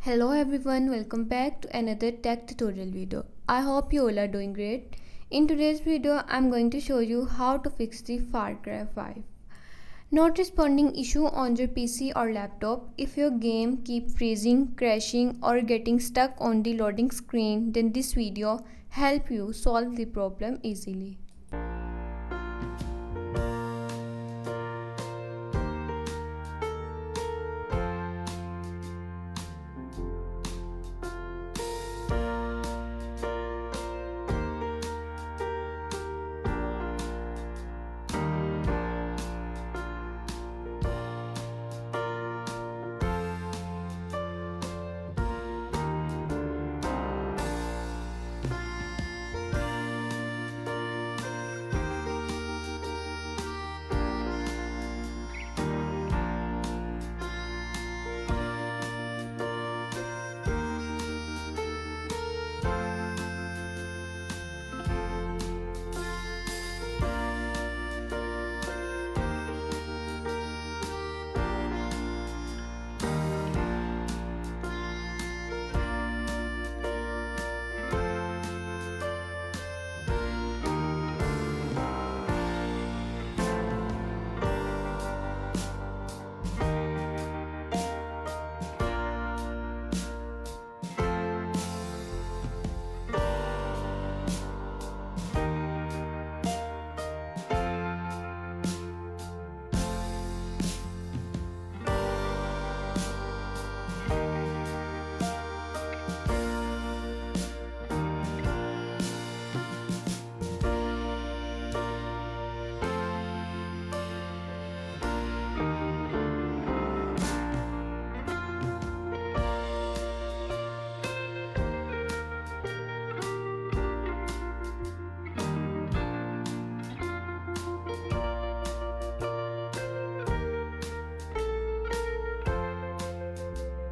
Hello everyone, welcome back to another tech tutorial video. I hope you all are doing great. In today's video, I'm going to show you how to fix the farcry 5 not responding issue on your PC or laptop. If your game keep freezing, crashing or getting stuck on the loading screen, then this video help you solve the problem easily.